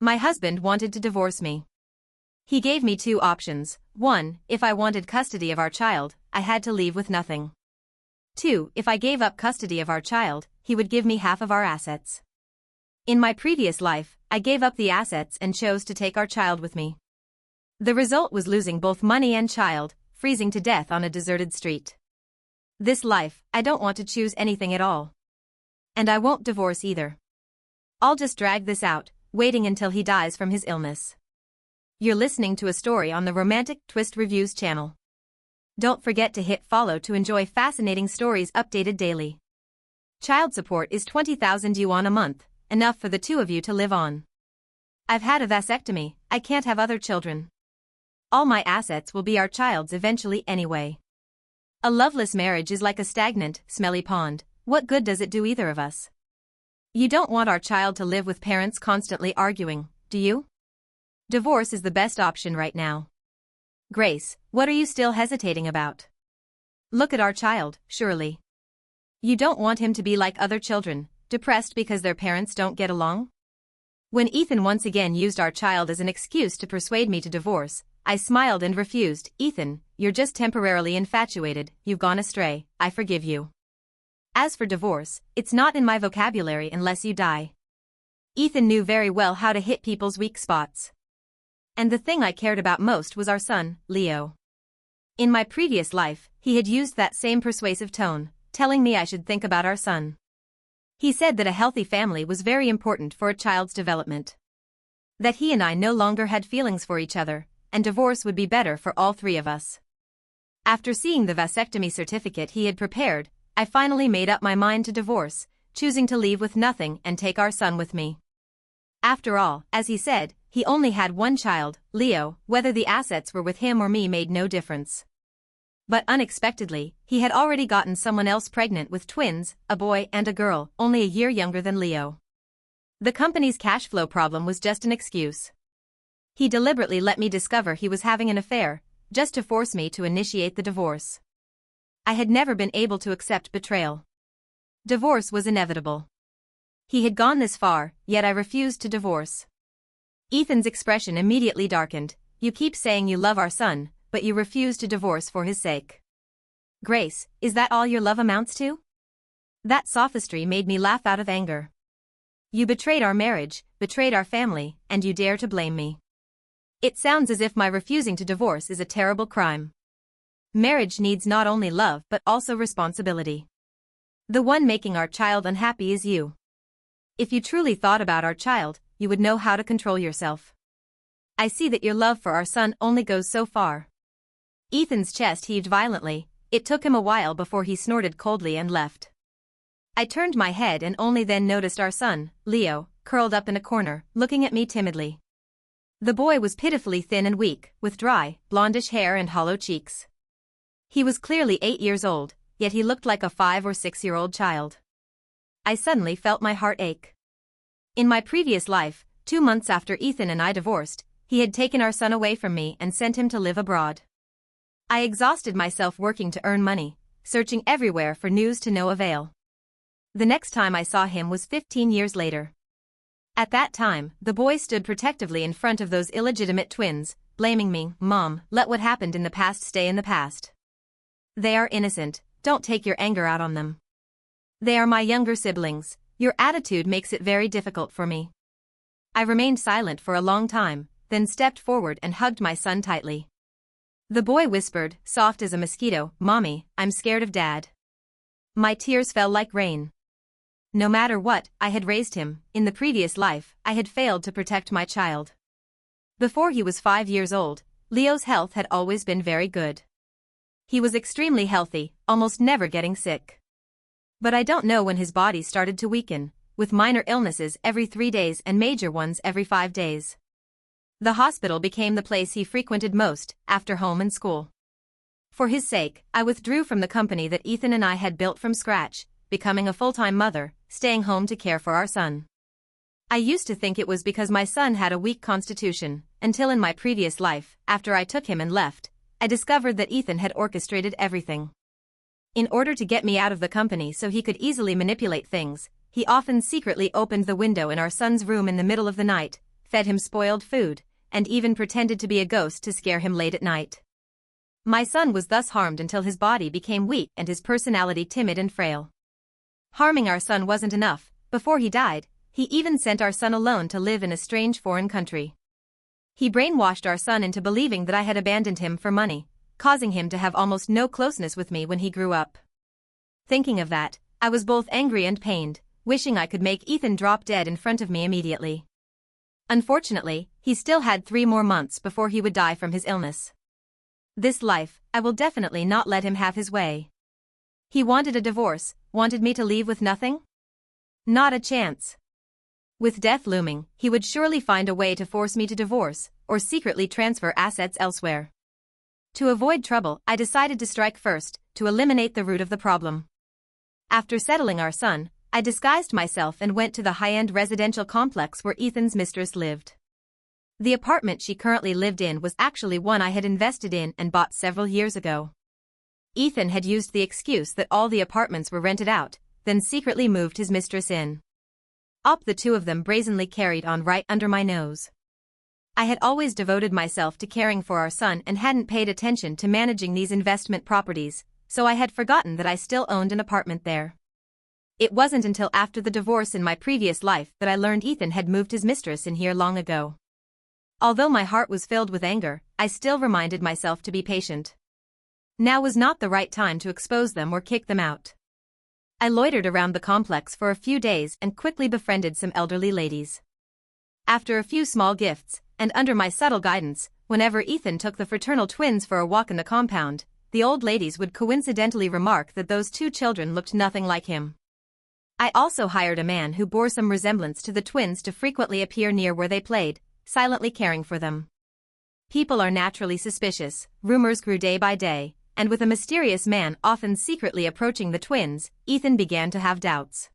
My husband wanted to divorce me. He gave me two options. 1, if I wanted custody of our child, I had to leave with nothing. 2, if I gave up custody of our child, he would give me half of our assets. In my previous life, I gave up the assets and chose to take our child with me. The result was losing both money and child, freezing to death on a deserted street. This life, I don't want to choose anything at all. And I won't divorce either. I'll just drag this out, waiting until he dies from his illness. You're listening to a story on the Romantic Twist Reviews channel. Don't forget to hit follow to enjoy fascinating stories updated daily. Child support is 20,000 yuan a month, enough for the two of you to live on. I've had a vasectomy, I can't have other children. All my assets will be our child's eventually anyway. A loveless marriage is like a stagnant, smelly pond. What good does it do either of us? You don't want our child to live with parents constantly arguing, do you? Divorce is the best option right now. Grace, what are you still hesitating about? Look at our child, surely. You don't want him to be like other children, depressed because their parents don't get along? When Ethan once again used our child as an excuse to persuade me to divorce, I smiled and refused. Ethan, you're just temporarily infatuated, you've gone astray, I forgive you. As for divorce, it's not in my vocabulary unless you die. Ethan knew very well how to hit people's weak spots. And the thing I cared about most was our son, Leo. In my previous life, he had used that same persuasive tone, telling me I should think about our son. He said that a healthy family was very important for a child's development. That he and I no longer had feelings for each other, and divorce would be better for all three of us. After seeing the vasectomy certificate he had prepared, I finally made up my mind to divorce, choosing to leave with nothing and take our son with me. After all, as he said, he only had one child, Leo, whether the assets were with him or me made no difference. But unexpectedly, he had already gotten someone else pregnant with twins, a boy and a girl, only a year younger than Leo. The company's cash flow problem was just an excuse. He deliberately let me discover he was having an affair, just to force me to initiate the divorce. I had never been able to accept betrayal. Divorce was inevitable. He had gone this far, yet I refused to divorce. Ethan's expression immediately darkened. You keep saying you love our son, but you refuse to divorce for his sake. Grace, is that all your love amounts to? That sophistry made me laugh out of anger. You betrayed our marriage, betrayed our family, and you dare to blame me. It sounds as if my refusing to divorce is a terrible crime. Marriage needs not only love but also responsibility. The one making our child unhappy is you. If you truly thought about our child, you would know how to control yourself. I see that your love for our son only goes so far. Ethan's chest heaved violently. It took him a while before he snorted coldly and left. I turned my head and only then noticed our son, Leo, curled up in a corner, looking at me timidly. The boy was pitifully thin and weak, with dry, blondish hair and hollow cheeks. He was clearly 8 years old, yet he looked like a 5 or 6-year-old child. I suddenly felt my heart ache. In my previous life, 2 months after Ethan and I divorced, he had taken our son away from me and sent him to live abroad. I exhausted myself working to earn money, searching everywhere for news to no avail. The next time I saw him was 15 years later. At that time, the boy stood protectively in front of those illegitimate twins, blaming me. Mom, let what happened in the past stay in the past. They are innocent, don't take your anger out on them. They are my younger siblings, your attitude makes it very difficult for me. I remained silent for a long time, then stepped forward and hugged my son tightly. The boy whispered, soft as a mosquito, Mommy, I'm scared of Dad. My tears fell like rain. No matter what, I had raised him. In the previous life, I had failed to protect my child. Before he was 5 years old, Leo's health had always been very good. He was extremely healthy, almost never getting sick. But I don't know when his body started to weaken, with minor illnesses every 3 days and major ones every 5 days. The hospital became the place he frequented most, after home and school. For his sake, I withdrew from the company that Ethan and I had built from scratch, becoming a full-time mother, staying home to care for our son. I used to think it was because my son had a weak constitution, until in my previous life, after I took him and left, I discovered that Ethan had orchestrated everything. In order to get me out of the company so he could easily manipulate things, he often secretly opened the window in our son's room in the middle of the night, fed him spoiled food, and even pretended to be a ghost to scare him late at night. My son was thus harmed until his body became weak and his personality timid and frail. Harming our son wasn't enough. Before he died, he even sent our son alone to live in a strange foreign country. He brainwashed our son into believing that I had abandoned him for money, causing him to have almost no closeness with me when he grew up. Thinking of that, I was both angry and pained, wishing I could make Ethan drop dead in front of me immediately. Unfortunately, he still had 3 more months before he would die from his illness. This life, I will definitely not let him have his way. He wanted a divorce, wanted me to leave with nothing? Not a chance. With death looming, he would surely find a way to force me to divorce, or secretly transfer assets elsewhere. To avoid trouble, I decided to strike first, to eliminate the root of the problem. After settling our son, I disguised myself and went to the high-end residential complex where Ethan's mistress lived. The apartment she currently lived in was actually one I had invested in and bought several years ago. Ethan had used the excuse that all the apartments were rented out, then secretly moved his mistress in. The 2 of them brazenly carried on right under my nose. I had always devoted myself to caring for our son and hadn't paid attention to managing these investment properties, so I had forgotten that I still owned an apartment there. It wasn't until after the divorce in my previous life that I learned Ethan had moved his mistress in here long ago. Although my heart was filled with anger, I still reminded myself to be patient. Now was not the right time to expose them or kick them out. I loitered around the complex for a few days and quickly befriended some elderly ladies. After a few small gifts, and under my subtle guidance, whenever Ethan took the fraternal twins for a walk in the compound, the old ladies would coincidentally remark that those 2 children looked nothing like him. I also hired a man who bore some resemblance to the twins to frequently appear near where they played, silently caring for them. People are naturally suspicious, rumors grew day by day, and with a mysterious man often secretly approaching the twins, Ethan began to have doubts.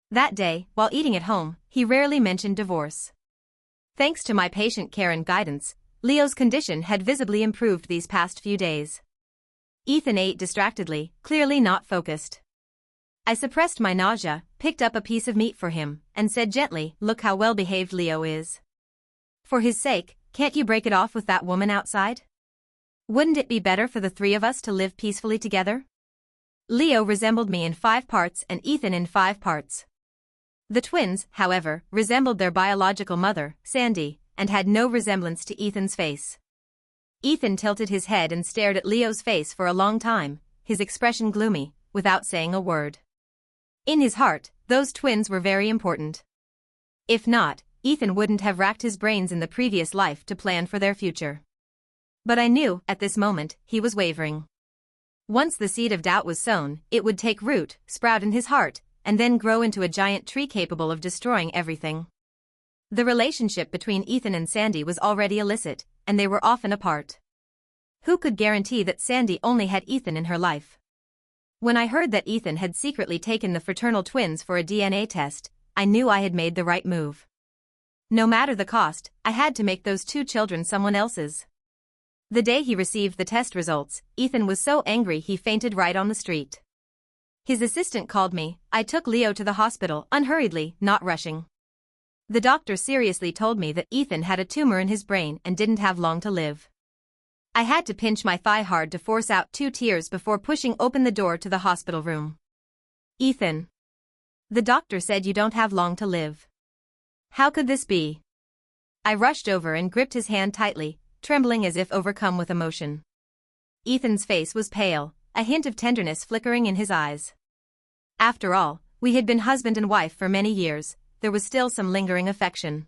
That day, while eating at home, he rarely mentioned divorce. Thanks to my patient care and guidance, Leo's condition had visibly improved these past few days. Ethan ate distractedly, clearly not focused. I suppressed my nausea, picked up a piece of meat for him, and said gently, "Look how well-behaved Leo is. For his sake, can't you break it off with that woman outside? Wouldn't it be better for the 3 of us to live peacefully together?" Leo resembled me in 5 parts and Ethan in 5 parts. The twins, however, resembled their biological mother, Sandy, and had no resemblance to Ethan's face. Ethan tilted his head and stared at Leo's face for a long time, his expression gloomy, without saying a word. In his heart, those twins were very important. If not, Ethan wouldn't have racked his brains in the previous life to plan for their future. But I knew, at this moment, he was wavering. Once the seed of doubt was sown, it would take root, sprout in his heart, and then grow into a giant tree capable of destroying everything. The relationship between Ethan and Sandy was already illicit, and they were often apart. Who could guarantee that Sandy only had Ethan in her life? When I heard that Ethan had secretly taken the fraternal twins for a DNA test, I knew I had made the right move. No matter the cost, I had to make those 2 children someone else's. The day he received the test results, Ethan was so angry he fainted right on the street. His assistant called me. I took Leo to the hospital, unhurriedly, not rushing. The doctor seriously told me that Ethan had a tumor in his brain and didn't have long to live. I had to pinch my thigh hard to force out 2 tears before pushing open the door to the hospital room. "Ethan. The doctor said you don't have long to live. How could this be?" I rushed over and gripped his hand tightly, trembling as if overcome with emotion. Ethan's face was pale, a hint of tenderness flickering in his eyes. After all, we had been husband and wife for many years, there was still some lingering affection.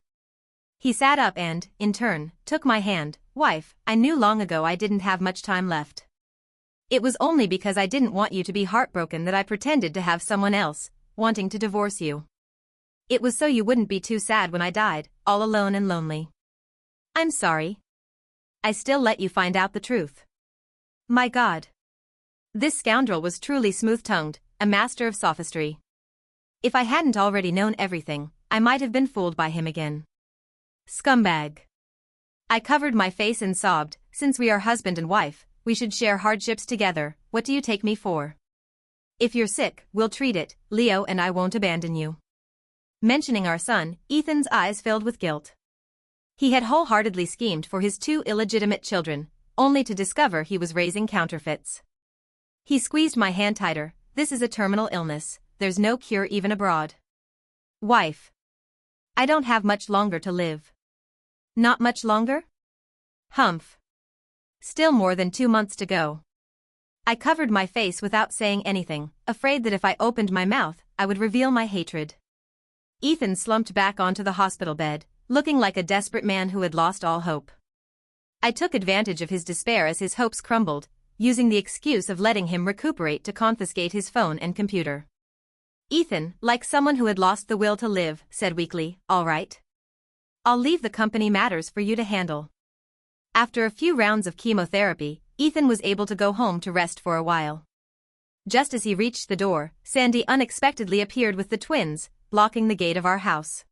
He sat up and, in turn, took my hand. "Wife, I knew long ago I didn't have much time left. It was only because I didn't want you to be heartbroken that I pretended to have someone else, wanting to divorce you. It was so you wouldn't be too sad when I died, all alone and lonely. I'm sorry. I still let you find out the truth." My God. This scoundrel was truly smooth-tongued, a master of sophistry. If I hadn't already known everything, I might have been fooled by him again. Scumbag. I covered my face and sobbed, "Since we are husband and wife, we should share hardships together. What do you take me for? If you're sick, we'll treat it. Leo and I won't abandon you." Mentioning our son, Ethan's eyes filled with guilt. He had wholeheartedly schemed for his 2 illegitimate children, only to discover he was raising counterfeits. He squeezed my hand tighter. This is a terminal illness, there's no cure even abroad. Wife. I don't have much longer to live. Not much longer? Humph. Still more than 2 months to go. I covered my face without saying anything, afraid that if I opened my mouth, I would reveal my hatred. Ethan slumped back onto the hospital bed, looking like a desperate man who had lost all hope. I took advantage of his despair as his hopes crumbled, using the excuse of letting him recuperate to confiscate his phone and computer. Ethan, like someone who had lost the will to live, said weakly, "All right. I'll leave the company matters for you to handle." After a few rounds of chemotherapy, Ethan was able to go home to rest for a while. Just as he reached the door, Sandy unexpectedly appeared with the twins, blocking the gate of our house.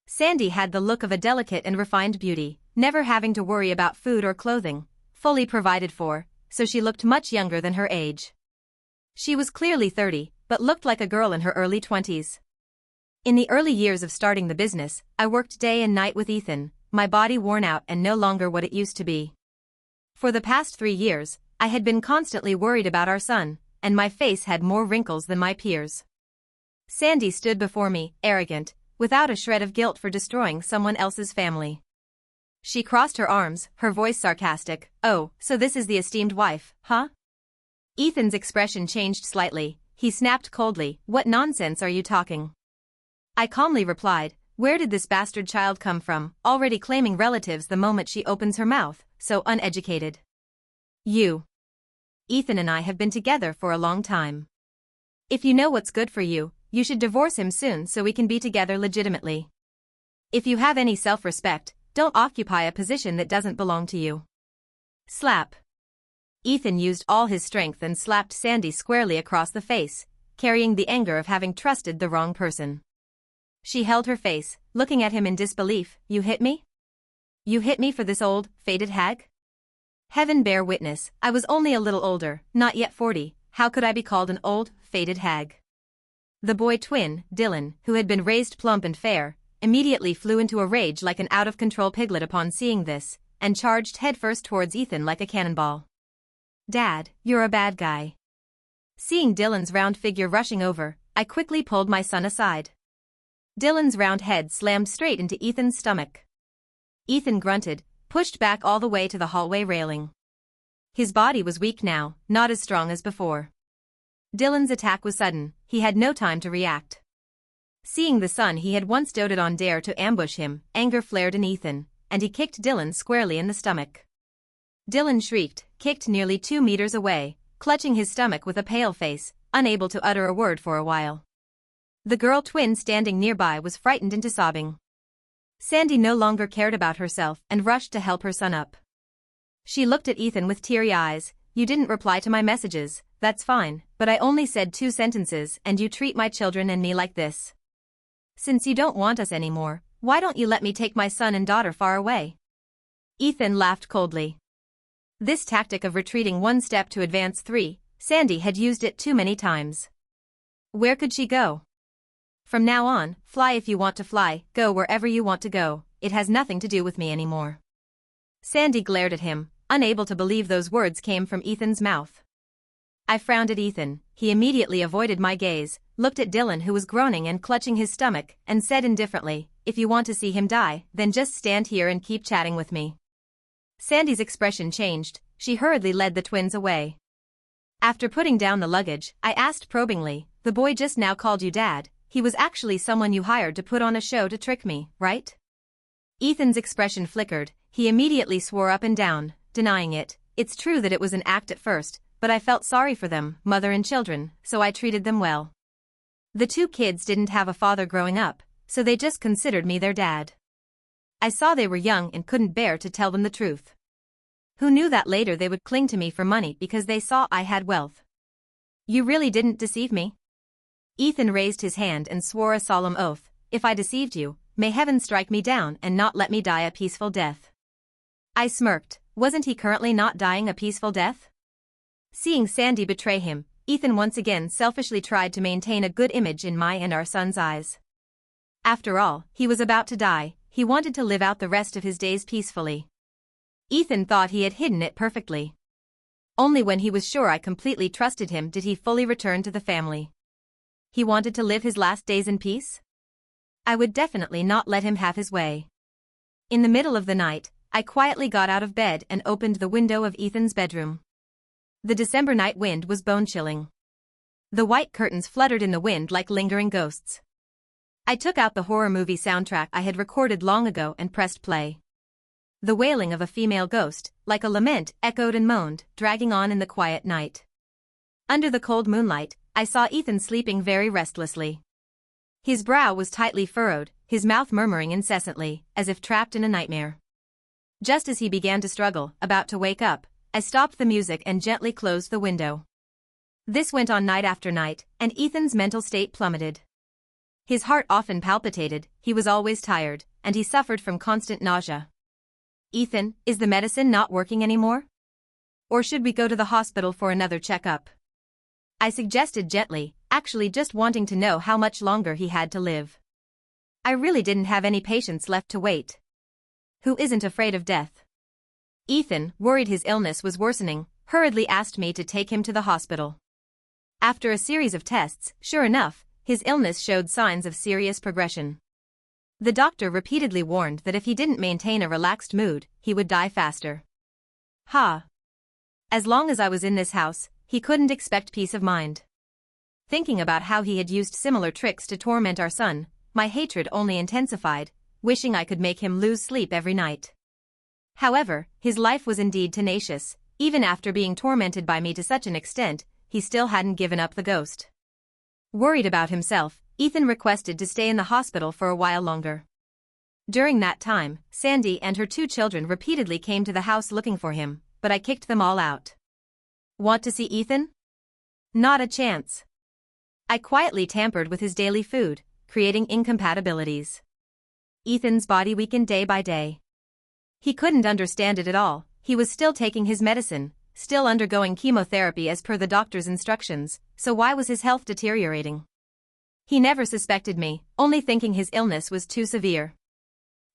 Sandy had the look of a delicate and refined beauty, never having to worry about food or clothing, fully provided for, so she looked much younger than her age. She was clearly 30, but looked like a girl in her early 20s. In the early years of starting the business, I worked day and night with Ethan, my body worn out and no longer what it used to be. For the past 3 years, I had been constantly worried about our son, and my face had more wrinkles than my peers. Sandy stood before me, arrogant, without a shred of guilt for destroying someone else's family. She crossed her arms, her voice sarcastic. "Oh, so this is the esteemed wife, huh?" Ethan's expression changed slightly. He snapped coldly, "What nonsense are you talking?" I calmly replied, "Where did this bastard child come from, already claiming relatives the moment she opens her mouth, so uneducated?" "You. Ethan and I have been together for a long time. If you know what's good for you, you should divorce him soon so we can be together legitimately. If you have any self-respect, don't occupy a position that doesn't belong to you." Slap. Ethan used all his strength and slapped Sandy squarely across the face, carrying the anger of having trusted the wrong person. She held her face, looking at him in disbelief. "You hit me? You hit me for this old, faded hag?" Heaven bear witness, I was only a little older, not yet 40, how could I be called an old, faded hag? The boy twin, Dylan, who had been raised plump and fair, immediately flew into a rage like an out-of-control piglet upon seeing this, and charged headfirst towards Ethan like a cannonball. "Dad, you're a bad guy." Seeing Dylan's round figure rushing over, I quickly pulled my son aside. Dylan's round head slammed straight into Ethan's stomach. Ethan grunted, pushed back all the way to the hallway railing. His body was weak now, not as strong as before. Dylan's attack was sudden, he had no time to react. Seeing the son he had once doted on dare to ambush him, anger flared in Ethan, and he kicked Dylan squarely in the stomach. Dylan shrieked, kicked nearly 2 meters away, clutching his stomach with a pale face, unable to utter a word for a while. The girl twin standing nearby was frightened into sobbing. Sandy no longer cared about herself and rushed to help her son up. She looked at Ethan with teary eyes. "You didn't reply to my messages, that's fine, but I only said 2 sentences and you treat my children and me like this. Since you don't want us anymore, why don't you let me take my son and daughter far away?" Ethan laughed coldly. This tactic of retreating 1 step to advance 3, Sandy had used it too many times. Where could she go? "From now on, fly if you want to fly, go wherever you want to go, it has nothing to do with me anymore." Sandy glared at him, unable to believe those words came from Ethan's mouth. I frowned at Ethan, he immediately avoided my gaze, looked at Dylan who was groaning and clutching his stomach, and said indifferently, "If you want to see him die, then just stand here and keep chatting with me." Sandy's expression changed, she hurriedly led the twins away. After putting down the luggage, I asked probingly, "The boy just now called you dad, he was actually someone you hired to put on a show to trick me, right?" Ethan's expression flickered, he immediately swore up and down, denying it. "It's true that it was an act at first, but I felt sorry for them, mother and children, so I treated them well. The 2 kids didn't have a father growing up, so they just considered me their dad. I saw they were young and couldn't bear to tell them the truth. Who knew that later they would cling to me for money because they saw I had wealth? You really didn't deceive me?" Ethan raised his hand and swore a solemn oath, "If I deceived you, may heaven strike me down and not let me die a peaceful death." I smirked, wasn't he currently not dying a peaceful death? Seeing Sandy betray him, Ethan once again selfishly tried to maintain a good image in my and our son's eyes. After all, he was about to die, he wanted to live out the rest of his days peacefully. Ethan thought he had hidden it perfectly. Only when he was sure I completely trusted him did he fully return to the family. He wanted to live his last days in peace? I would definitely not let him have his way. In the middle of the night, I quietly got out of bed and opened the window of Ethan's bedroom. The December night wind was bone-chilling. The white curtains fluttered in the wind like lingering ghosts. I took out the horror movie soundtrack I had recorded long ago and pressed play. The wailing of a female ghost, like a lament, echoed and moaned, dragging on in the quiet night. Under the cold moonlight, I saw Ethan sleeping very restlessly. His brow was tightly furrowed, his mouth murmuring incessantly, as if trapped in a nightmare. Just as he began to struggle, about to wake up, I stopped the music and gently closed the window. This went on night after night, and Ethan's mental state plummeted. His heart often palpitated, he was always tired, and he suffered from constant nausea. Ethan, is the medicine not working anymore? Or should we go to the hospital for another checkup? I suggested gently, actually just wanting to know how much longer he had to live. I really didn't have any patience left to wait. Who isn't afraid of death? Ethan, worried his illness was worsening, hurriedly asked me to take him to the hospital. After a series of tests, sure enough, his illness showed signs of serious progression. The doctor repeatedly warned that if he didn't maintain a relaxed mood, he would die faster. As long as I was in this house, he couldn't expect peace of mind. Thinking about how he had used similar tricks to torment our son, my hatred only intensified, wishing I could make him lose sleep every night. However, his life was indeed tenacious. Even after being tormented by me to such an extent, he still hadn't given up the ghost. Worried about himself, Ethan requested to stay in the hospital for a while longer. During that time, Sandy and her 2 children repeatedly came to the house looking for him, but I kicked them all out. Want to see Ethan? Not a chance. I quietly tampered with his daily food, creating incompatibilities. Ethan's body weakened day by day. He couldn't understand it at all. He was still taking his medicine, still undergoing chemotherapy as per the doctor's instructions, so why was his health deteriorating? He never suspected me, only thinking his illness was too severe.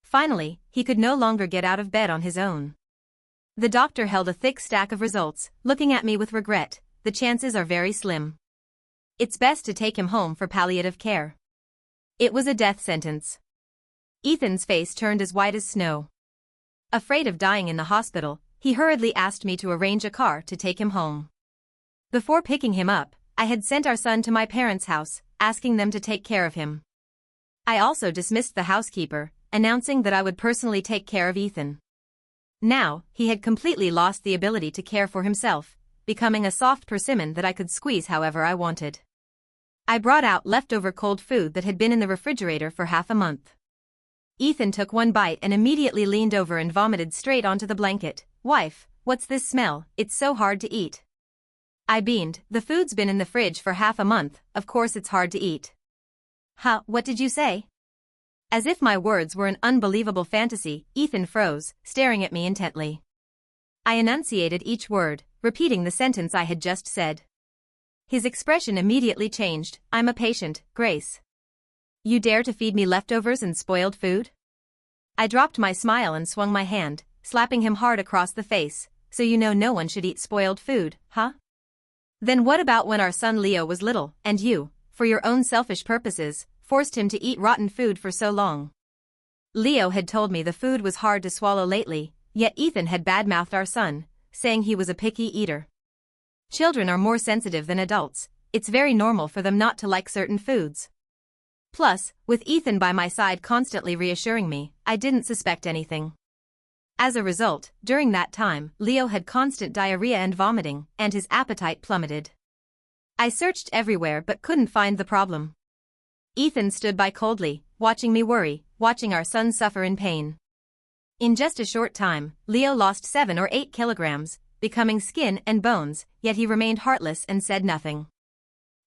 Finally, he could no longer get out of bed on his own. The doctor held a thick stack of results, looking at me with regret. The chances are very slim. It's best to take him home for palliative care. It was a death sentence. Ethan's face turned as white as snow. Afraid of dying in the hospital, he hurriedly asked me to arrange a car to take him home. Before picking him up, I had sent our son to my parents' house, asking them to take care of him. I also dismissed the housekeeper, announcing that I would personally take care of Ethan. Now, he had completely lost the ability to care for himself, becoming a soft persimmon that I could squeeze however I wanted. I brought out leftover cold food that had been in the refrigerator for half a month. Ethan took one bite and immediately leaned over and vomited straight onto the blanket. Wife, what's this smell? It's so hard to eat. I beamed. The food's been in the fridge for half a month, of course it's hard to eat. What did you say? As if my words were an unbelievable fantasy, Ethan froze, staring at me intently. I enunciated each word, repeating the sentence I had just said. His expression immediately changed. I'm a patient, Grace. You dare to feed me leftovers and spoiled food? I dropped my smile and swung my hand, slapping him hard across the face. So you know no one should eat spoiled food, huh? Then what about when our son Leo was little, and you, for your own selfish purposes, forced him to eat rotten food for so long? Leo had told me the food was hard to swallow lately, yet Ethan had badmouthed our son, saying he was a picky eater. Children are more sensitive than adults. It's very normal for them not to like certain foods. Plus, with Ethan by my side constantly reassuring me, I didn't suspect anything. As a result, during that time, Leo had constant diarrhea and vomiting, and his appetite plummeted. I searched everywhere but couldn't find the problem. Ethan stood by coldly, watching me worry, watching our son suffer in pain. In just a short time, Leo lost 7 or 8 kilograms, becoming skin and bones, yet he remained heartless and said nothing.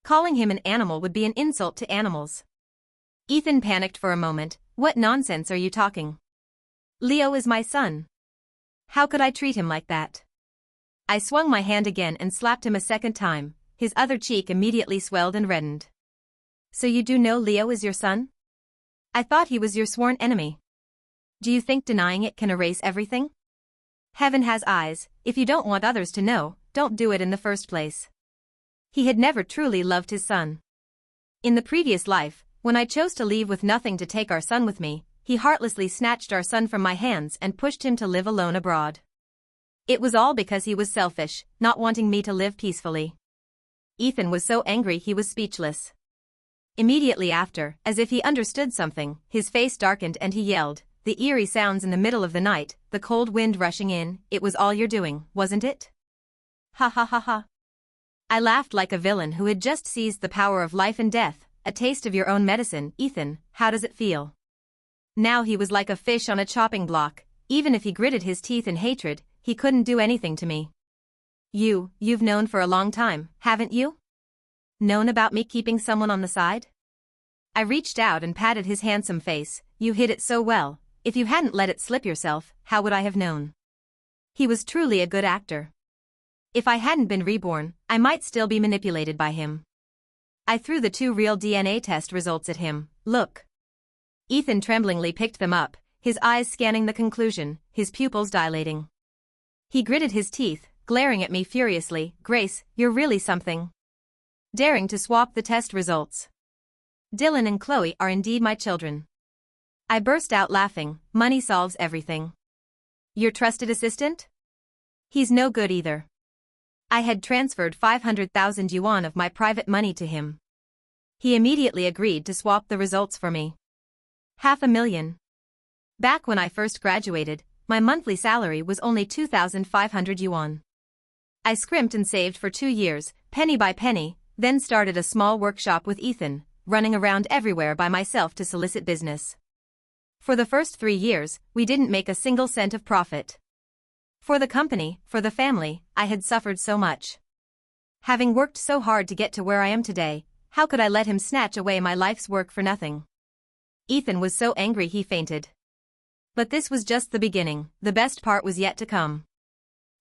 Calling him an animal would be an insult to animals. Ethan panicked for a moment. What nonsense are you talking? Leo is my son. How could I treat him like that? I swung my hand again and slapped him a second time. His other cheek immediately swelled and reddened. So you do know Leo is your son? I thought he was your sworn enemy. Do you think denying it can erase everything? Heaven has eyes. If you don't want others to know, don't do it in the first place. He had never truly loved his son. In the previous life, when I chose to leave with nothing to take our son with me, he heartlessly snatched our son from my hands and pushed him to live alone abroad. It was all because he was selfish, not wanting me to live peacefully. Ethan was so angry he was speechless. Immediately after, as if he understood something, his face darkened and he yelled, the eerie sounds in the middle of the night, the cold wind rushing in, it was all your doing, wasn't it? Ha ha ha ha. I laughed like a villain who had just seized the power of life and death. A taste of your own medicine, Ethan, how does it feel? Now he was like a fish on a chopping block. Even if he gritted his teeth in hatred, he couldn't do anything to me. You've known for a long time, haven't you? Known about me keeping someone on the side? I reached out and patted his handsome face. You hid it so well. If you hadn't let it slip yourself, how would I have known? He was truly a good actor. If I hadn't been reborn, I might still be manipulated by him. I threw the 2 real DNA test results at him. Look. Ethan tremblingly picked them up, his eyes scanning the conclusion, his pupils dilating. He gritted his teeth, glaring at me furiously. Grace, you're really something. Daring to swap the test results. Dylan and Chloe are indeed my children. I burst out laughing. Money solves everything. Your trusted assistant? He's no good either. I had transferred 500,000 yuan of my private money to him. He immediately agreed to swap the results for me. 500,000. Back when I first graduated, my monthly salary was only 2,500 yuan. I scrimped and saved for 2 years, penny by penny, then started a small workshop with Ethan, running around everywhere by myself to solicit business. For the first 3 years, we didn't make a single cent of profit. For the company, for the family, I had suffered so much. Having worked so hard to get to where I am today, how could I let him snatch away my life's work for nothing? Ethan was so angry he fainted. But this was just the beginning, the best part was yet to come.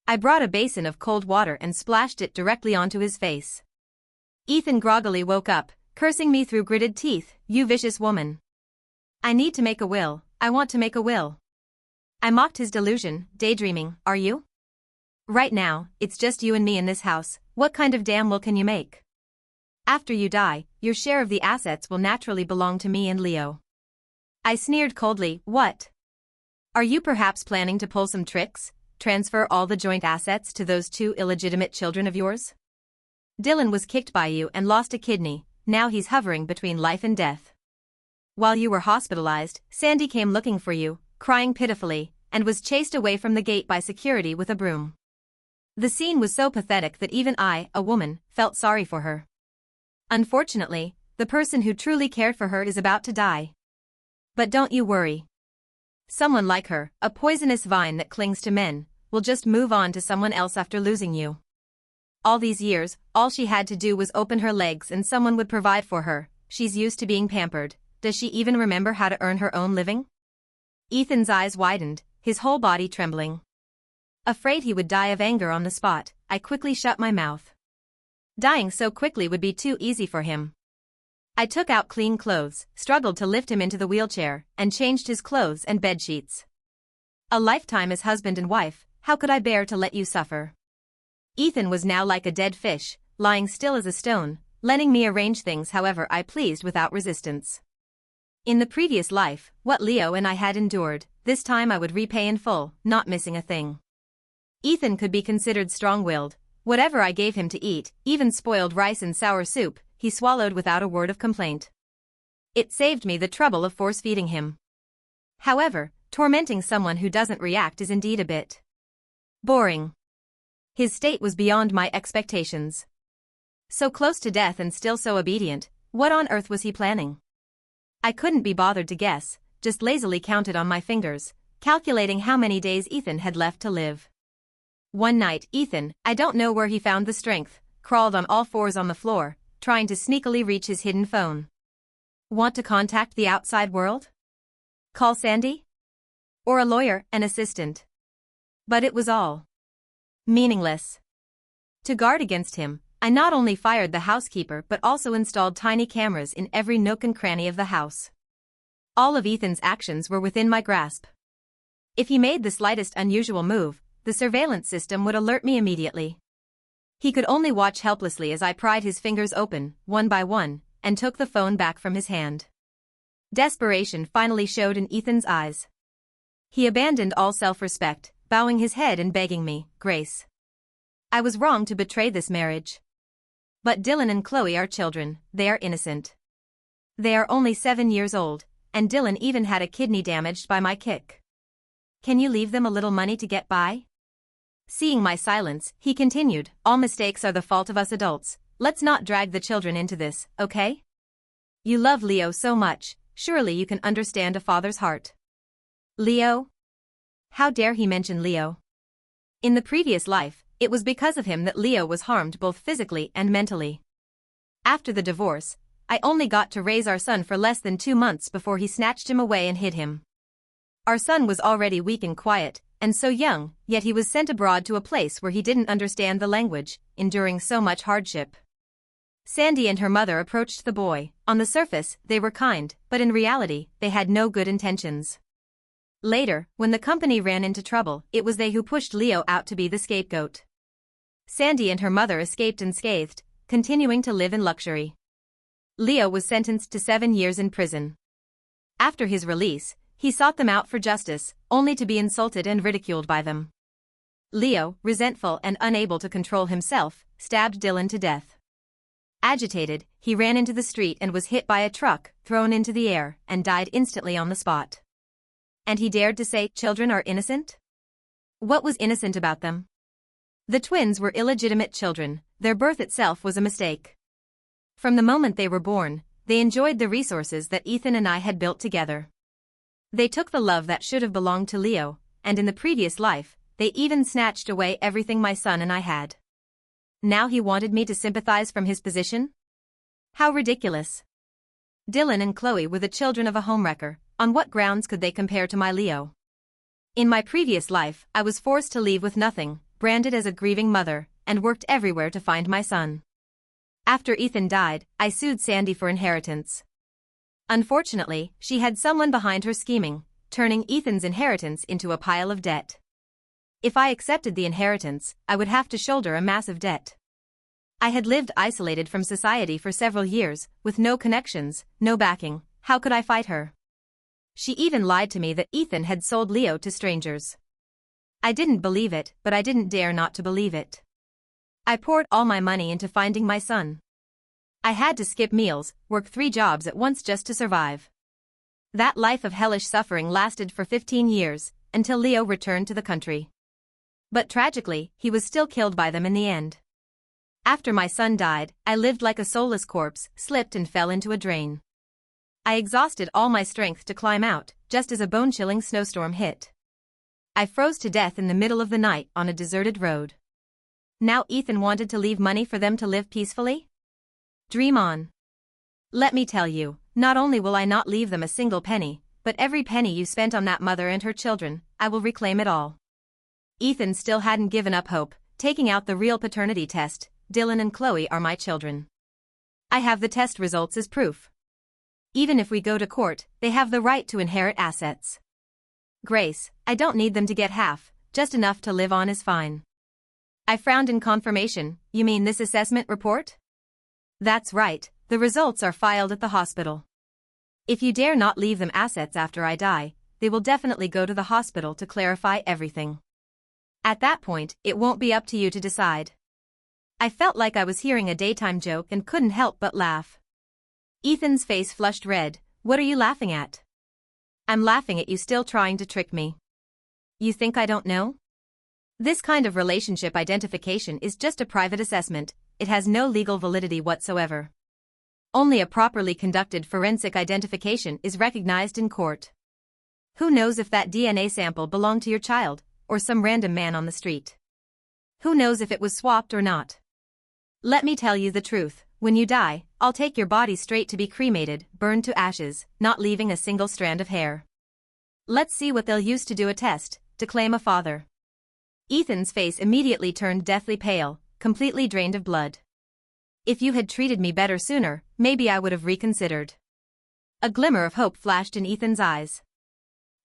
I brought a basin of cold water and splashed it directly onto his face. Ethan groggily woke up, cursing me through gritted teeth. You vicious woman. I need to make a will, I want to make a will. I mocked his delusion, daydreaming, are you? Right now, it's just you and me in this house, what kind of damn will can you make? After you die, your share of the assets will naturally belong to me and Leo. I sneered coldly, what? Are you perhaps planning to pull some tricks, transfer all the joint assets to those 2 illegitimate children of yours? Dylan was kicked by you and lost a kidney, now he's hovering between life and death. While you were hospitalized, Sandy came looking for you, crying pitifully, and was chased away from the gate by security with a broom. The scene was so pathetic that even I, a woman, felt sorry for her. Unfortunately, the person who truly cared for her is about to die. But don't you worry. Someone like her, a poisonous vine that clings to men, will just move on to someone else after losing you. All these years, all she had to do was open her legs and someone would provide for her. She's used to being pampered. Does she even remember how to earn her own living? Ethan's eyes widened, his whole body trembling. Afraid he would die of anger on the spot, I quickly shut my mouth. Dying so quickly would be too easy for him. I took out clean clothes, struggled to lift him into the wheelchair, and changed his clothes and bedsheets. A lifetime as husband and wife, how could I bear to let you suffer? Ethan was now like a dead fish, lying still as a stone, letting me arrange things however I pleased without resistance. In the previous life, what Leo and I had endured, this time I would repay in full, not missing a thing. Ethan could be considered strong-willed. Whatever I gave him to eat, even spoiled rice and sour soup, he swallowed without a word of complaint. It saved me the trouble of force-feeding him. However, tormenting someone who doesn't react is indeed a bit boring. His state was beyond my expectations. So close to death and still so obedient, what on earth was he planning? I couldn't be bothered to guess, just lazily counted on my fingers, calculating how many days Ethan had left to live. One night, Ethan, I don't know where he found the strength, crawled on all fours on the floor, trying to sneakily reach his hidden phone. Want to contact the outside world? Call Sandy? Or a lawyer, an assistant? But it was all meaningless. To guard against him, I not only fired the housekeeper but also installed tiny cameras in every nook and cranny of the house. All of Ethan's actions were within my grasp. If he made the slightest unusual move, the surveillance system would alert me immediately. He could only watch helplessly as I pried his fingers open, one by one, and took the phone back from his hand. Desperation finally showed in Ethan's eyes. He abandoned all self-respect, bowing his head and begging me, "Grace, I was wrong to betray this marriage. But Dylan and Chloe are children, they are innocent. They are only 7 years old, and Dylan even had a kidney damaged by my kick. Can you leave them a little money to get by?" Seeing my silence, he continued, "All mistakes are the fault of us adults, let's not drag the children into this, okay? You love Leo so much, surely you can understand a father's heart." Leo? How dare he mention Leo? In the previous life, it was because of him that Leo was harmed both physically and mentally. After the divorce, I only got to raise our son for less than 2 months before he snatched him away and hid him. Our son was already weak and quiet, and so young, yet he was sent abroad to a place where he didn't understand the language, enduring so much hardship. Sandy and her mother approached the boy. On the surface, they were kind, but in reality, they had no good intentions. Later, when the company ran into trouble, it was they who pushed Leo out to be the scapegoat. Sandy and her mother escaped unscathed, continuing to live in luxury. Leo was sentenced to 7 years in prison. After his release, he sought them out for justice, only to be insulted and ridiculed by them. Leo, resentful and unable to control himself, stabbed Dylan to death. Agitated, he ran into the street and was hit by a truck, thrown into the air, and died instantly on the spot. And he dared to say, "Children are innocent?" What was innocent about them? The twins were illegitimate children, their birth itself was a mistake. From the moment they were born, they enjoyed the resources that Ethan and I had built together. They took the love that should have belonged to Leo, and in the previous life, they even snatched away everything my son and I had. Now he wanted me to sympathize from his position? How ridiculous. Dylan and Chloe were the children of a homewrecker. On what grounds could they compare to my Leo? In my previous life, I was forced to leave with nothing, branded as a grieving mother, and worked everywhere to find my son. After Ethan died, I sued Sandy for inheritance. Unfortunately, she had someone behind her scheming, turning Ethan's inheritance into a pile of debt. If I accepted the inheritance, I would have to shoulder a massive debt. I had lived isolated from society for several years, with no connections, no backing. How could I fight her? She even lied to me that Ethan had sold Leo to strangers. I didn't believe it, but I didn't dare not to believe it. I poured all my money into finding my son. I had to skip meals, work 3 jobs at once just to survive. That life of hellish suffering lasted for 15 years, until Leo returned to the country. But tragically, he was still killed by them in the end. After my son died, I lived like a soulless corpse, slipped and fell into a drain. I exhausted all my strength to climb out, just as a bone-chilling snowstorm hit. I froze to death in the middle of the night on a deserted road. Now Ethan wanted to leave money for them to live peacefully? Dream on. Let me tell you, not only will I not leave them a single penny, but every penny you spent on that mother and her children, I will reclaim it all. Ethan still hadn't given up hope, taking out the real paternity test. Dylan and Chloe are my children. I have the test results as proof. Even if we go to court, they have the right to inherit assets. Grace, I don't need them to get half, just enough to live on is fine. I frowned in confirmation. You mean this assessment report? That's right, the results are filed at the hospital. If you dare not leave them assets after I die, they will definitely go to the hospital to clarify everything. At that point, it won't be up to you to decide. I felt like I was hearing a daytime joke and couldn't help but laugh. Ethan's face flushed red. What are you laughing at? I'm laughing at you still trying to trick me. You think I don't know? This kind of relationship identification is just a private assessment. It has no legal validity whatsoever. Only a properly conducted forensic identification is recognized in court. Who knows if that DNA sample belonged to your child, or some random man on the street? Who knows if it was swapped or not? Let me tell you the truth, when you die, I'll take your body straight to be cremated, burned to ashes, not leaving a single strand of hair. Let's see what they'll use to do a test, to claim a father. Ethan's face immediately turned deathly pale, completely drained of blood. If you had treated me better sooner, maybe I would have reconsidered. A glimmer of hope flashed in Ethan's eyes.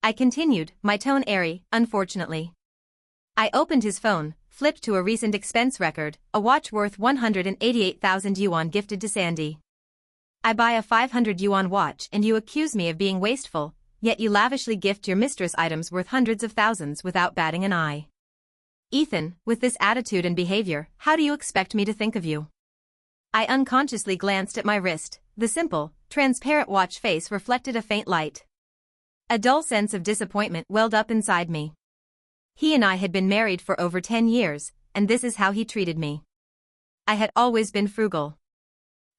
I continued, my tone airy, unfortunately. I opened his phone, flipped to a recent expense record, a watch worth 188,000 yuan gifted to Sandy. I buy a 500 yuan watch and you accuse me of being wasteful, yet you lavishly gift your mistress items worth hundreds of thousands without batting an eye. Ethan, with this attitude and behavior, how do you expect me to think of you? I unconsciously glanced at my wrist. The simple, transparent watch face reflected a faint light. A dull sense of disappointment welled up inside me. He and I had been married for over 10 years, and this is how he treated me. I had always been frugal.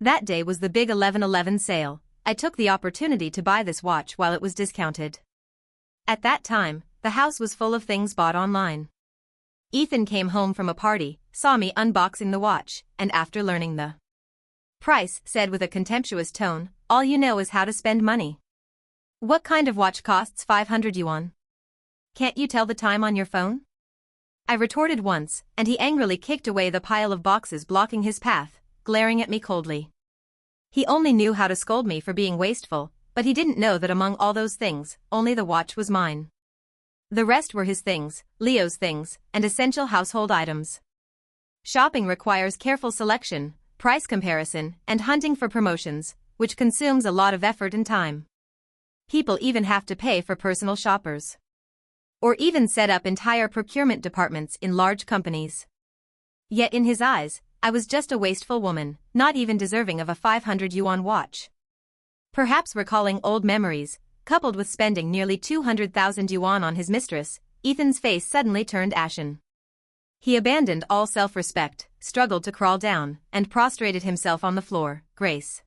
That day was the big 11/11 sale. I took the opportunity to buy this watch while it was discounted. At that time, the house was full of things bought online. Ethan came home from a party, saw me unboxing the watch, and after learning the price, said with a contemptuous tone, all you know is how to spend money. What kind of watch costs 500 yuan? Can't you tell the time on your phone? I retorted once, and he angrily kicked away the pile of boxes blocking his path, glaring at me coldly. He only knew how to scold me for being wasteful, but he didn't know that among all those things, only the watch was mine. The rest were his things, Leo's things, and essential household items. Shopping requires careful selection, price comparison, and hunting for promotions, which consumes a lot of effort and time. People even have to pay for personal shoppers. Or even set up entire procurement departments in large companies. Yet in his eyes, I was just a wasteful woman, not even deserving of a 500 yuan watch. Perhaps recalling old memories, coupled with spending nearly 200,000 yuan on his mistress, Ethan's face suddenly turned ashen. He abandoned all self-respect, struggled to crawl down, and prostrated himself on the floor. Grace.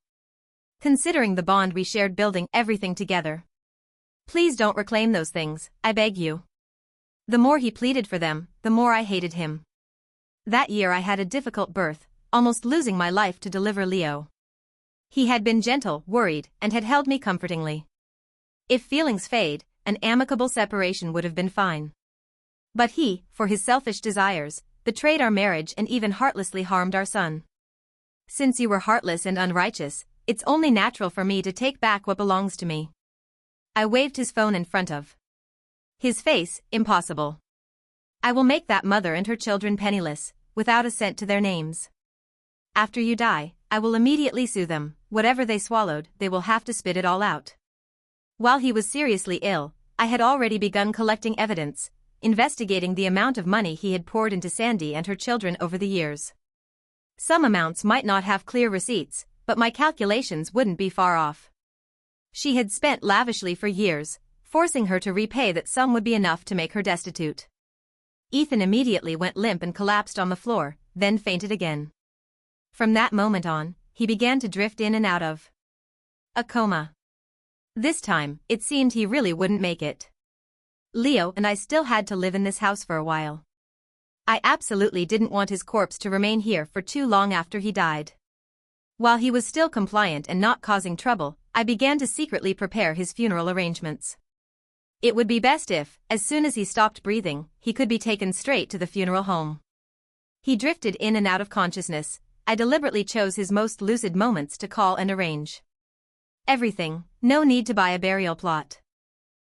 Considering the bond we shared building everything together. Please don't reclaim those things, I beg you. The more he pleaded for them, the more I hated him. That year I had a difficult birth, almost losing my life to deliver Leo. He had been gentle, worried, and had held me comfortingly. If feelings fade, an amicable separation would have been fine. But he, for his selfish desires, betrayed our marriage and even heartlessly harmed our son. Since you were heartless and unrighteous, it's only natural for me to take back what belongs to me. I waved his phone in front of his face. Impossible. I will make that mother and her children penniless, without a cent to their names. After you die, I will immediately sue them. Whatever they swallowed, they will have to spit it all out. While he was seriously ill, I had already begun collecting evidence, investigating the amount of money he had poured into Sandy and her children over the years. Some amounts might not have clear receipts, but my calculations wouldn't be far off. She had spent lavishly for years, forcing her to repay that sum would be enough to make her destitute. Ethan immediately went limp and collapsed on the floor, then fainted again. From that moment on, he began to drift in and out of a coma. This time, it seemed he really wouldn't make it. Leo and I still had to live in this house for a while. I absolutely didn't want his corpse to remain here for too long after he died. While he was still compliant and not causing trouble, I began to secretly prepare his funeral arrangements. It would be best if, as soon as he stopped breathing, he could be taken straight to the funeral home. He drifted in and out of consciousness. I deliberately chose his most lucid moments to call and arrange everything. No need to buy a burial plot.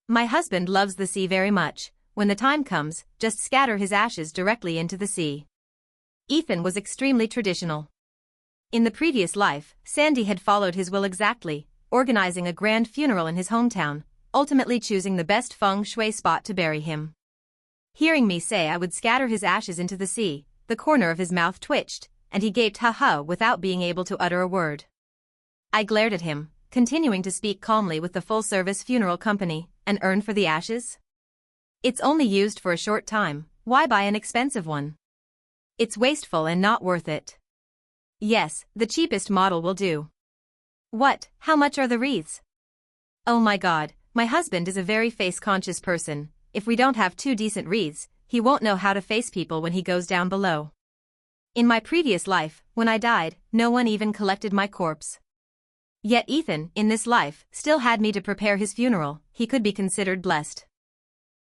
My husband loves the sea very much. When the time comes, just scatter his ashes directly into the sea. Ethan was extremely traditional. In the previous life, Sandy had followed his will exactly, organizing a grand funeral in his hometown, ultimately choosing the best feng shui spot to bury him. Hearing me say I would scatter his ashes into the sea, the corner of his mouth twitched, and he gaped ha-ha without being able to utter a word. I glared at him, continuing to speak calmly with the full-service funeral company. An urn for the ashes? It's only used for a short time, why buy an expensive one? It's wasteful and not worth it. Yes, the cheapest model will do. What, how much are the wreaths? Oh my God, my husband is a very face-conscious person. If we don't have 2 decent wreaths, he won't know how to face people when he goes down below. In my previous life, when I died, no one even collected my corpse. Yet Ethan, in this life, still had me to prepare his funeral. He could be considered blessed.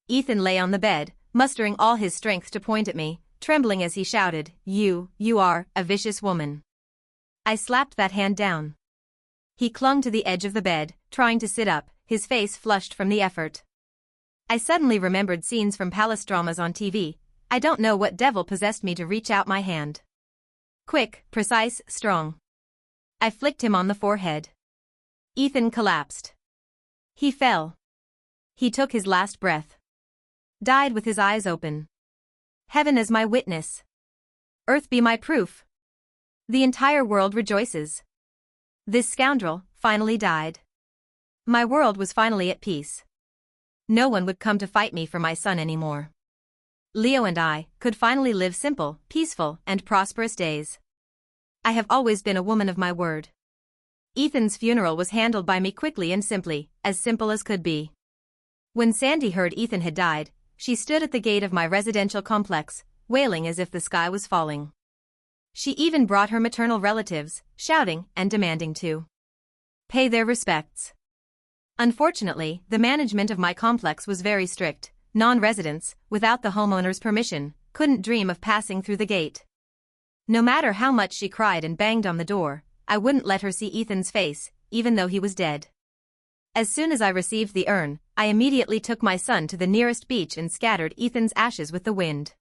Ethan lay on the bed, mustering all his strength to point at me, trembling as he shouted, You are a vicious woman. I slapped that hand down. He clung to the edge of the bed, trying to sit up, his face flushed from the effort. I suddenly remembered scenes from palace dramas on TV. I don't know what devil possessed me to reach out my hand. Quick, precise, strong. I flicked him on the forehead. Ethan collapsed. He fell. He took his last breath. Died with his eyes open. Heaven is my witness. Earth be my proof. The entire world rejoices. This scoundrel finally died. My world was finally at peace. No one would come to fight me for my son anymore. Leo and I could finally live simple, peaceful, and prosperous days. I have always been a woman of my word. Ethan's funeral was handled by me quickly and simply, as simple as could be. When Sandy heard Ethan had died, she stood at the gate of my residential complex, wailing as if the sky was falling. She even brought her maternal relatives, shouting and demanding to pay their respects. Unfortunately, the management of my complex was very strict. Non-residents, without the homeowner's permission, couldn't dream of passing through the gate. No matter how much she cried and banged on the door, I wouldn't let her see Ethan's face, even though he was dead. As soon as I received the urn, I immediately took my son to the nearest beach and scattered Ethan's ashes with the wind.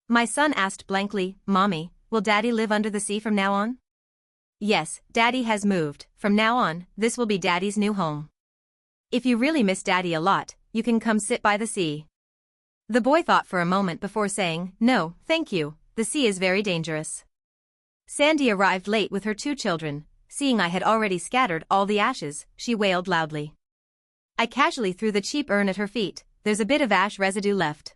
My son asked blankly, "Mommy, will Daddy live under the sea from now on?" "Yes, Daddy has moved. From now on, this will be Daddy's new home. If you really miss Daddy a lot, you can come sit by the sea." The boy thought for a moment before saying, "No, thank you, the sea is very dangerous." Sandy arrived late with her 2 children. Seeing I had already scattered all the ashes, she wailed loudly. I casually threw the cheap urn at her feet. "There's a bit of ash residue left.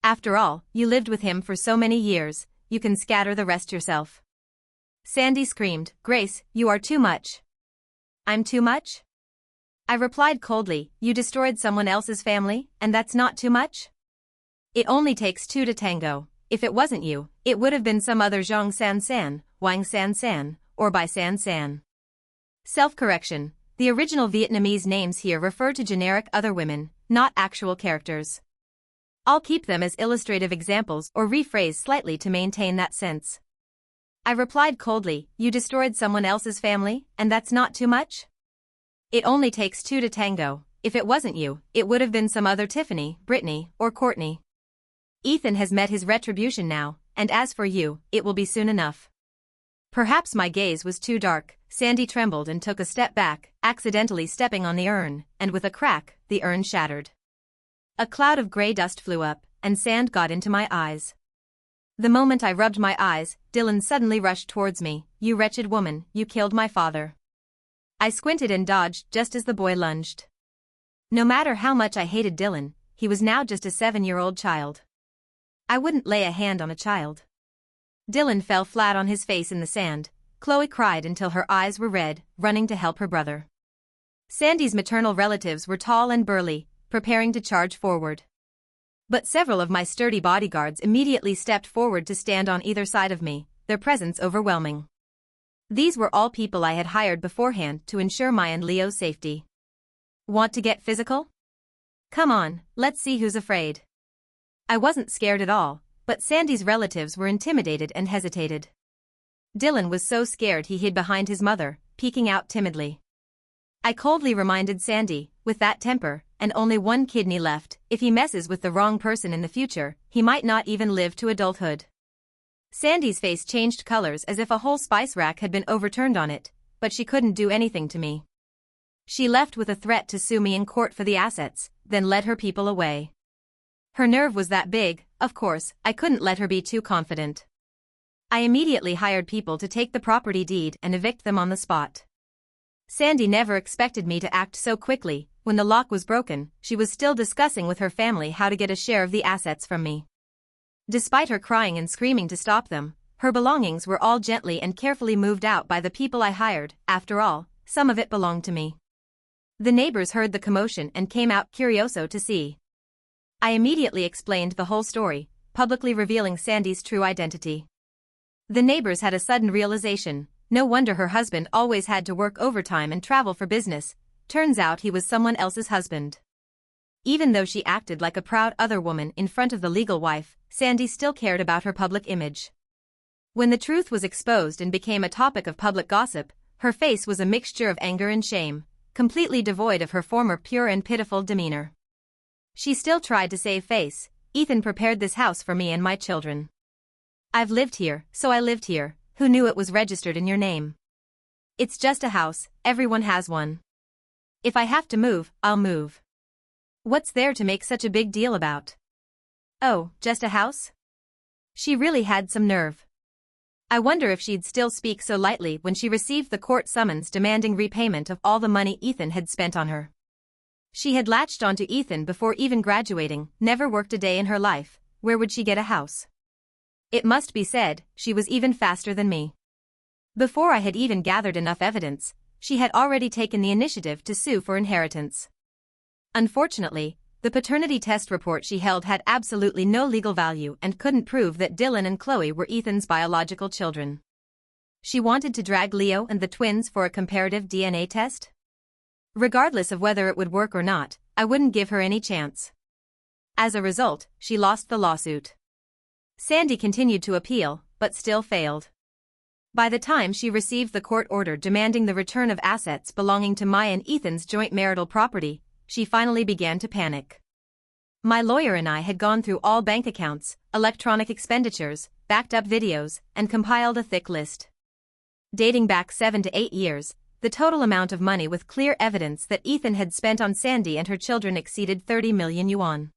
After all, you lived with him for so many years, you can scatter the rest yourself." Sandy screamed, "Grace, you are too much." "I'm too much?" I replied coldly, "You destroyed someone else's family, and that's not too much? It only takes 2 to tango. If it wasn't you, it would have been some other Zhang San San, Wang San San, or Bai San San." Self-correction. The original Vietnamese names here refer to generic other women, not actual characters. I'll keep them as illustrative examples or rephrase slightly to maintain that sense. I replied coldly, "You destroyed someone else's family, and that's not too much? It only takes 2 to tango. If it wasn't you, it would have been some other Tiffany, Brittany, or Courtney. Ethan has met his retribution now, and as for you, it will be soon enough." Perhaps my gaze was too dark. Sandy trembled and took a step back, accidentally stepping on the urn, and with a crack, the urn shattered. A cloud of gray dust flew up, and sand got into my eyes. The moment I rubbed my eyes, Dylan suddenly rushed towards me. "You wretched woman, you killed my father." I squinted and dodged just as the boy lunged. No matter how much I hated Dylan, he was now just a 7-year-old child. I wouldn't lay a hand on a child. Dylan fell flat on his face in the sand. Chloe cried until her eyes were red, running to help her brother. Sandy's maternal relatives were tall and burly, preparing to charge forward. But several of my sturdy bodyguards immediately stepped forward to stand on either side of me, their presence overwhelming. These were all people I had hired beforehand to ensure my and Leo's safety. "Want to get physical? Come on, let's see who's afraid." I wasn't scared at all, but Sandy's relatives were intimidated and hesitated. Dylan was so scared he hid behind his mother, peeking out timidly. I coldly reminded Sandy, "With that temper, and only 1 kidney left, if he messes with the wrong person in the future, he might not even live to adulthood." Sandy's face changed colors as if a whole spice rack had been overturned on it, but she couldn't do anything to me. She left with a threat to sue me in court for the assets, then led her people away. Her nerve was that big, of course, I couldn't let her be too confident. I immediately hired people to take the property deed and evict them on the spot. Sandy never expected me to act so quickly. When the lock was broken, she was still discussing with her family how to get a share of the assets from me. Despite her crying and screaming to stop them, her belongings were all gently and carefully moved out by the people I hired. After all, some of it belonged to me. The neighbors heard the commotion and came out curioso to see. I immediately explained the whole story, publicly revealing Sandy's true identity. The neighbors had a sudden realization. No wonder her husband always had to work overtime and travel for business. Turns out he was someone else's husband. Even though she acted like a proud other woman in front of the legal wife, Sandy still cared about her public image. When the truth was exposed and became a topic of public gossip, her face was a mixture of anger and shame, completely devoid of her former pure and pitiful demeanor. She still tried to save face. Ethan prepared this house for me and my children. I've lived here, so I lived here. Who knew it was registered in your name? It's just a house, everyone has one. If I have to move, I'll move. What's there to make such a big deal about? Oh, just a house? She really had some nerve. I wonder if she'd still speak so lightly when she received the court summons demanding repayment of all the money Ethan had spent on her. She had latched onto Ethan before even graduating, never worked a day in her life. Where would she get a house? It must be said, she was even faster than me. Before I had even gathered enough evidence, she had already taken the initiative to sue for inheritance. Unfortunately, the paternity test report she held had absolutely no legal value and couldn't prove that Dylan and Chloe were Ethan's biological children. She wanted to drag Leo and the twins for a comparative DNA test? Regardless of whether it would work or not, I wouldn't give her any chance. As a result, she lost the lawsuit. Sandy continued to appeal, but still failed. By the time she received the court order demanding the return of assets belonging to my and Ethan's joint marital property, she finally began to panic. My lawyer and I had gone through all bank accounts, electronic expenditures, backed up videos, and compiled a thick list. Dating back 7 to 8 years, the total amount of money with clear evidence that Ethan had spent on Sandy and her children exceeded 30 million yuan.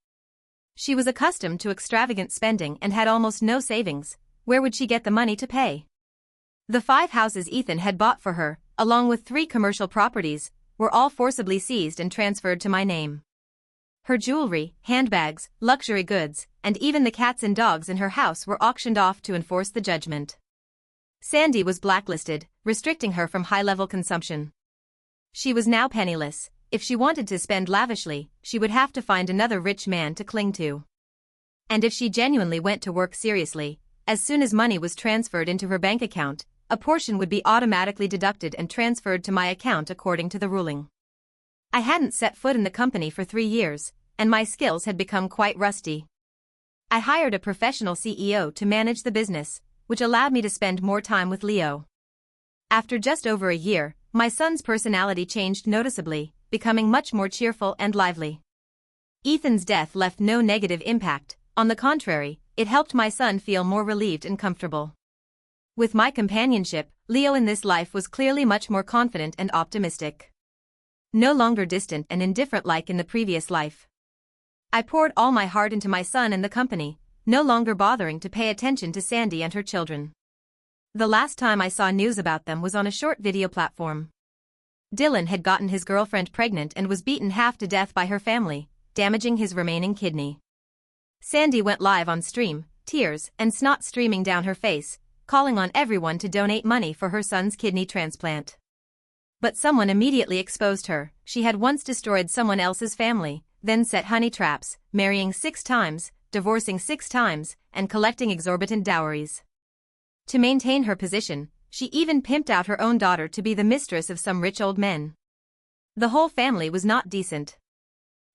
She was accustomed to extravagant spending and had almost no savings. Where would she get the money to pay? The 5 houses Ethan had bought for her, along with 3 commercial properties, were all forcibly seized and transferred to my name. Her jewelry, handbags, luxury goods, and even the cats and dogs in her house were auctioned off to enforce the judgment. Sandy was blacklisted, restricting her from high-level consumption. She was now penniless. If she wanted to spend lavishly, she would have to find another rich man to cling to. And if she genuinely went to work seriously, as soon as money was transferred into her bank account, a portion would be automatically deducted and transferred to my account according to the ruling. I hadn't set foot in the company for 3 years, and my skills had become quite rusty. I hired a professional CEO to manage the business, which allowed me to spend more time with Leo. After just over a year, my son's personality changed noticeably, becoming much more cheerful and lively. Ethan's death left no negative impact. On the contrary, it helped my son feel more relieved and comfortable. With my companionship, Leo in this life was clearly much more confident and optimistic. No longer distant and indifferent like in the previous life. I poured all my heart into my son and the company, no longer bothering to pay attention to Sandy and her children. The last time I saw news about them was on a short video platform. Dylan had gotten his girlfriend pregnant and was beaten half to death by her family, damaging his remaining kidney. Sandy went live on stream, tears and snot streaming down her face, calling on everyone to donate money for her son's kidney transplant. But someone immediately exposed her. She had once destroyed someone else's family, then set honey traps, marrying 6 times, divorcing 6 times, and collecting exorbitant dowries. To maintain her position, she even pimped out her own daughter to be the mistress of some rich old men. The whole family was not decent.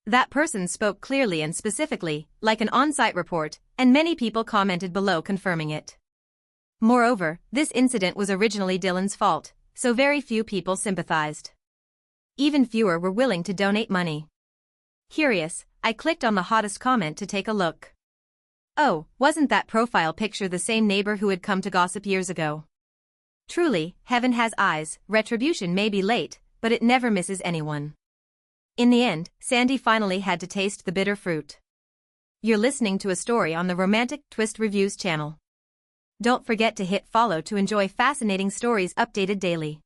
That person spoke clearly and specifically, like an on-site report, and many people commented below confirming it. Moreover, this incident was originally Dylan's fault, so very few people sympathized. Even fewer were willing to donate money. Curious, I clicked on the hottest comment to take a look. Oh, wasn't that profile picture the same neighbor who had come to gossip years ago? Truly, heaven has eyes. Retribution may be late, but it never misses anyone. In the end, Sandy finally had to taste the bitter fruit. You're listening to a story on the Romantic Twist Reviews channel. Don't forget to hit follow to enjoy fascinating stories updated daily.